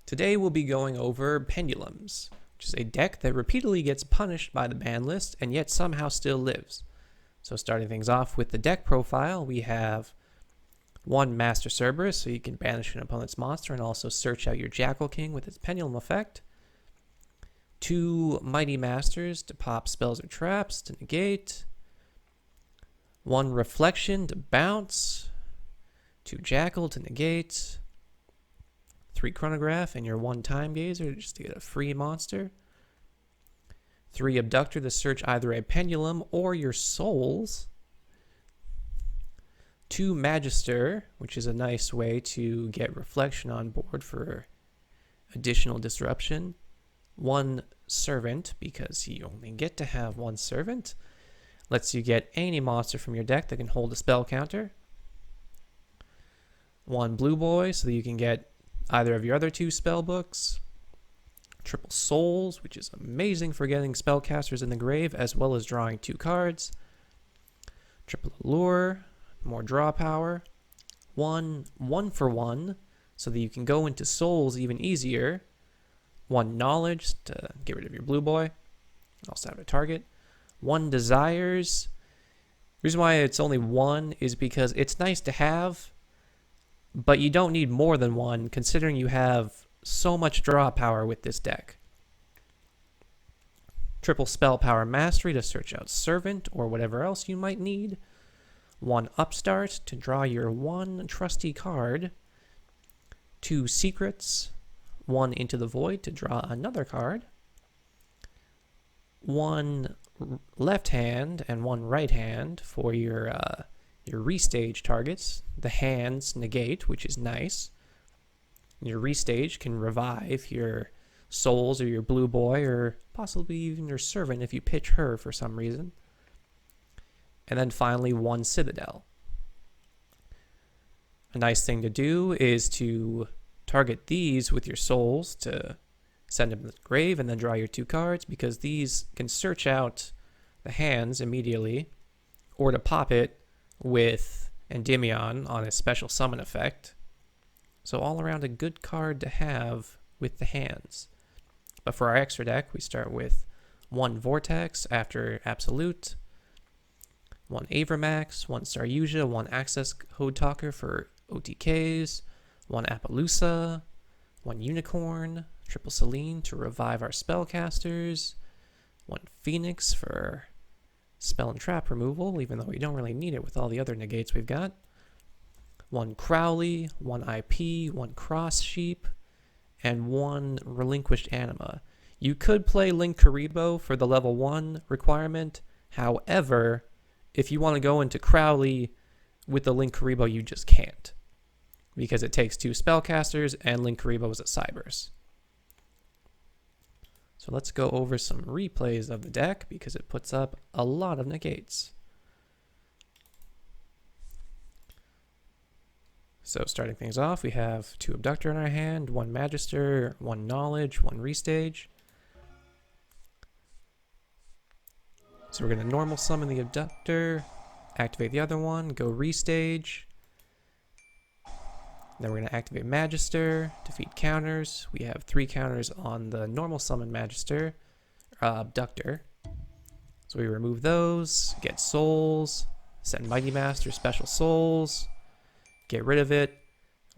Today we'll be going over Pendulums, which is a deck that repeatedly gets punished by the ban list and yet somehow still lives. So starting things off with the deck profile, we have one Master Cerberus, so you can banish an opponent's monster and also search out your Jackal King with its Pendulum effect. Two Mighty Masters to pop spells or traps to negate. One Reflection to bounce. Two Jackal to negate. Three Chronograph and your one Time Gazer just to get a free monster. Three Abductor to search either a Pendulum or your souls. Two Magister, which is a nice way to get Reflection on board for additional disruption. One Servant, because you only get to have one Servant. Lets you get any monster from your deck that can hold a spell counter. One Blue Boy, so that you can get either of your other two spell books. Triple Souls, which is amazing for getting spellcasters in the grave, as well as drawing two cards. Triple Allure, more draw power. One for one, so that you can go into Souls even easier. One Knowledge to get rid of your Blue Boy. Also have a target. One Desires. The reason why it's only one is because it's nice to have, but you don't need more than one, considering you have so much draw power with this deck. Triple Spell Power Mastery to search out Servant or whatever else you might need. One Upstart to draw your one trusty card. Two Secrets. One Into the Void to draw another card. One left hand and one right hand for your restage targets. The hands negate, which is nice. Your restage can revive your souls or your Blue Boy or possibly even your Servant if you pitch her for some reason. And then finally one Citadel. A nice thing to do is to target these with your souls to send them to the grave and then draw your two cards, because these can search out the hands immediately, or to pop it with Endymion on a special summon effect. So all around a good card to have with the hands. But for our extra deck, we start with one Vortex after Absolute, one Avermax, one Saryuja, one Access Code Talker for OTKs, one Appaloosa, one Unicorn, triple Selene to revive our spellcasters, one Phoenix for spell and trap removal, even though we don't really need it with all the other negates we've got. One Crowley, one IP, one Cross Sheep, and one Relinquished Anima. You could play Link Karibo for the level 1 requirement. However, if you want to go into Crowley with the Link Karibo, you just can't, because it takes two spellcasters and Link Karibo is a Cyberse. So let's go over some replays of the deck, because it puts up a lot of negates. So starting things off, we have two Abductor in our hand, one Magister, one Knowledge, one Restage. So we're going to normal summon the Abductor, activate the other one, go Restage. Then we're going to activate Magister, defeat counters. We have 3 counters on the normal summon Magister, Abductor. So we remove those, get souls, send Mighty Master special souls, get rid of it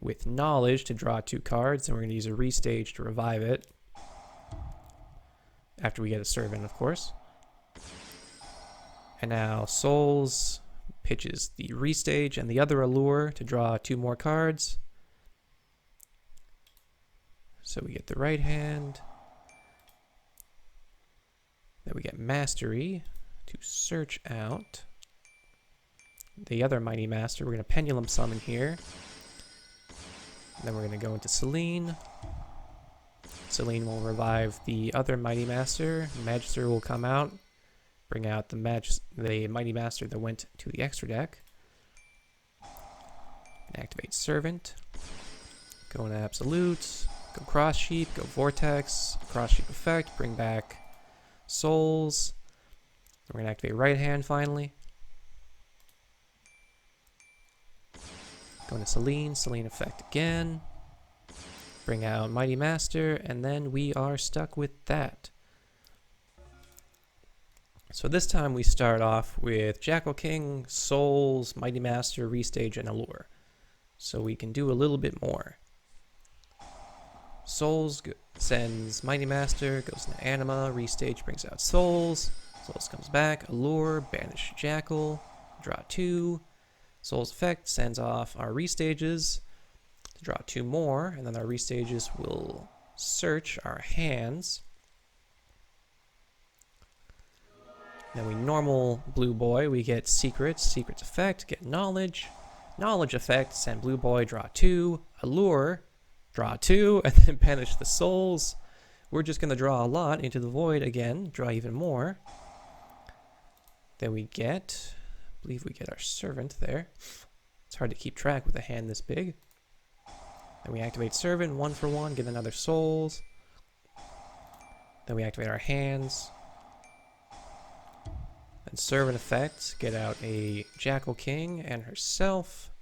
with Knowledge to draw 2 cards, and we're going to use a Restage to revive it. After we get a Servant, of course. And now Souls pitches the Restage and the other Allure to draw 2 more cards. So we get the right hand. Then we get Mastery to search out the other Mighty Master. We're going to Pendulum summon here. Then we're going to go into Selene. Selene will revive the other Mighty Master. Magister will come out, bring out the Mighty Master that went to the extra deck. And activate Servant. Go into Absolute. Go Cross Sheep, go Vortex, Cross Sheep effect, bring back Souls. We're going to activate Right Hand finally. Go into Selene, Selene effect again. Bring out Mighty Master, and then we are stuck with that. So this time we start off with Jackal King, Souls, Mighty Master, Restage, and Allure. So we can do a little bit more. Souls sends Mighty Master, goes into Anima, Restage brings out Souls, Souls comes back, Allure, Banish Jackal, draw 2, Souls effect sends off our Restages to draw 2 more, and then our Restages will search our hands. Then we normal Blue Boy, we get Secrets, Secrets effect, get Knowledge, Knowledge effect, send Blue Boy, draw 2, Allure, draw 2, and then banish the Souls. We're just going to draw a lot into the void again, draw even more. Then we get, I believe we get our Servant there. It's hard to keep track with a hand this big. Then we activate Servant, 1 for 1, get another Souls. Then we activate our hands. Then Servant effect, get out a Jackal King and herself.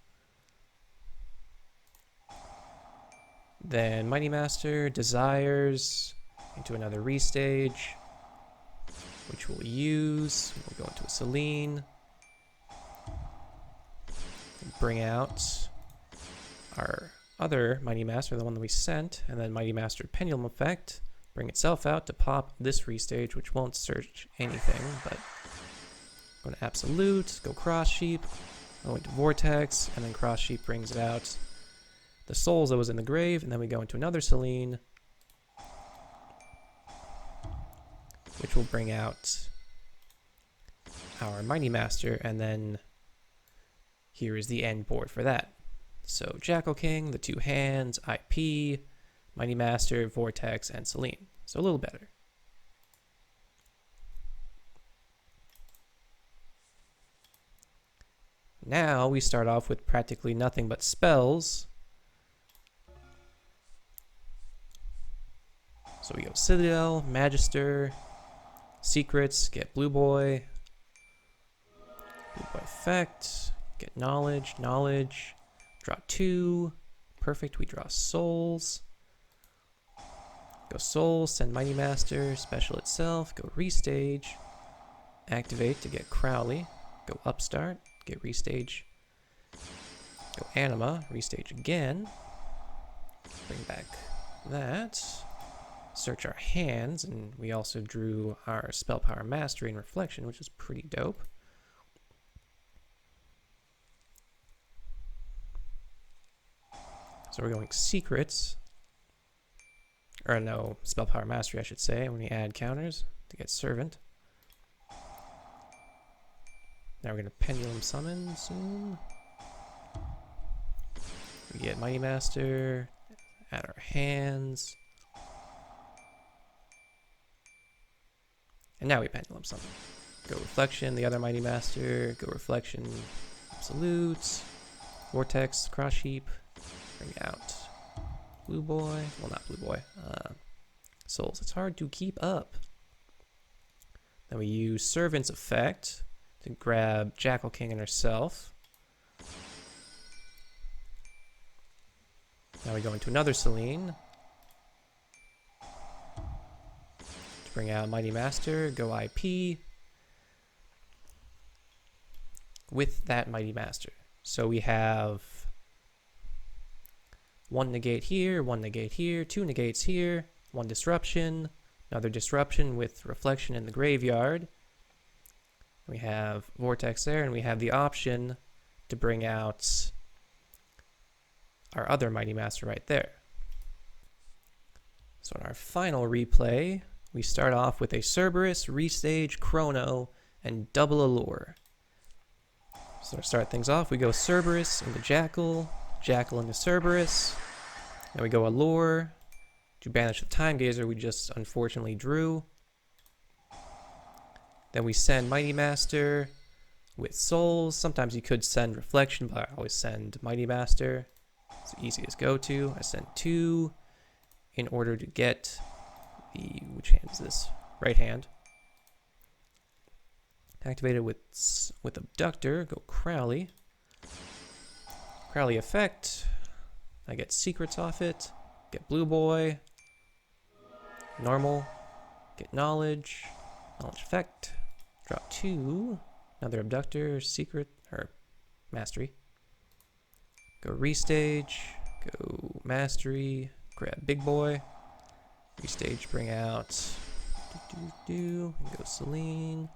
Then Mighty Master, Desires, into another Restage, which we'll use. We'll go into a Selene. Bring out our other Mighty Master, the one that we sent, and then Mighty Master Pendulum effect. Bring itself out to pop this Restage, which won't search anything, but go to Absolute, go Cross Sheep, go into Vortex, and then Cross Sheep brings out the Souls that was in the grave, and then we go into another Selene, which will bring out our Mighty Master, and then here is the end board for that. So Jackal King, the 2 hands, IP, Mighty Master, Vortex, and Selene. So a little better. Now we start off with practically nothing but spells. So we go Citadel, Magister, Secrets, get Blue Boy, Blue Boy effect, get Knowledge, Knowledge, draw 2, perfect, we draw Souls, go Souls, send Mighty Master, special itself, go Restage, activate to get Crowley, go Upstart, get Restage, go Anima, Restage again, bring back that. Search our hands, and we also drew our Spell Power Mastery and Reflection, which is pretty dope. So we're going Secrets, or no, Spell Power Mastery I should say, when we add counters to get Servant. Now we're going to Pendulum Summon soon. We get Mighty Master, add our hands. And now we Pendulum Summon. Go Reflection, the other Mighty Master. Go Reflection, Absolutes. Vortex, Cross Sheep. Bring out Blue Boy. Well, not Blue Boy. Souls. It's hard to keep up. Then we use Servant's effect to grab Jackal King and herself. Now we go into another Selene. Bring out Mighty Master, go IP with that Mighty Master. So we have 1 negate here, 1 negate here, 2 negates here, 1 disruption, another disruption with Reflection in the graveyard. We have Vortex there, and we have the option to bring out our other Mighty Master right there. So in our final replay, we start off with a Cerberus, Restage, Chrono, and double Allure. So to start things off, we go Cerberus into Jackal, Jackal into Cerberus, then we go Allure to banish the Time Gazer we just unfortunately drew. Then we send Mighty Master with Souls. Sometimes you could send Reflection, but I always send Mighty Master. It's the easiest go-to. I send 2 in order to get which hand is this? Right hand. Activated with Abductor, go Crowley. Crowley effect. I get Secrets off it. get Blue Boy, normal, get Knowledge, Knowledge Effect, draw 2, another Abductor, Secret, or Mastery. Go Restage, go Mastery, grab Big Boy, Restage, bring out, and go Celine.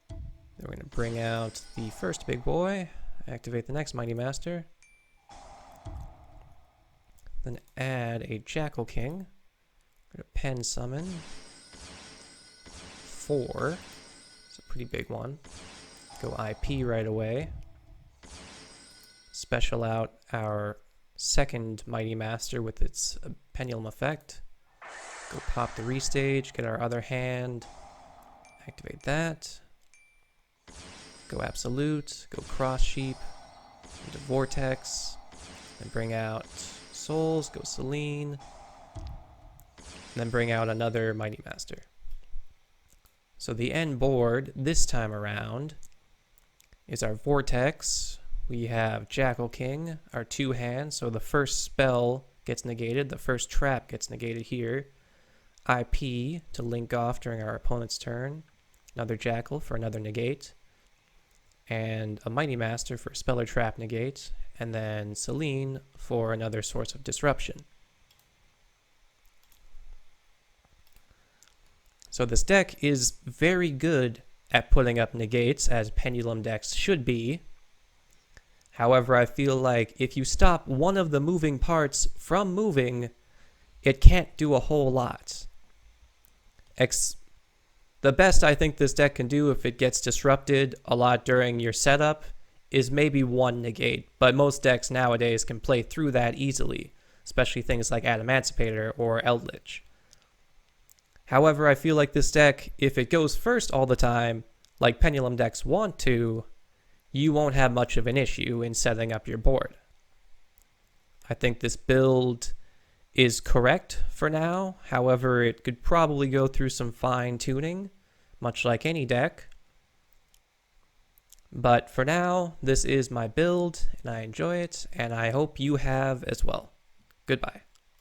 Then we're going to bring out the first Big Boy, activate the next Mighty Master, then add a Jackal King. We're going to pen summon 4. It's a pretty big one. Go IP right away. Special out our second Mighty Master with its pendulum effect. Go pop the Restage, get our other hand, activate that. Go Absolute, go Cross Sheep, into Vortex, and bring out Souls, go Celine, and then bring out another Mighty Master. So the end board this time around is our Vortex. We have Jackal King, our 2 hands, so the first spell gets negated, the first trap gets negated here. IP to link off during our opponent's turn, another Jackal for another negate, and a Mighty Master for spell or trap negate, and then Celine for another source of disruption. So this deck is very good at putting up negates, as pendulum decks should be. However, I feel like if you stop one of the moving parts from moving, it can't do a whole lot. The best I think this deck can do if it gets disrupted a lot during your setup is maybe 1 negate, but most decks nowadays can play through that easily, especially things like Adamancipator or Eldritch. However, I feel like this deck, if it goes first all the time, like pendulum decks want to, you won't have much of an issue in setting up your board. I think this build is correct for now. However, it could probably go through some fine-tuning, much like any deck. But for now, this is my build, and I enjoy it, and I hope you have as well. Goodbye.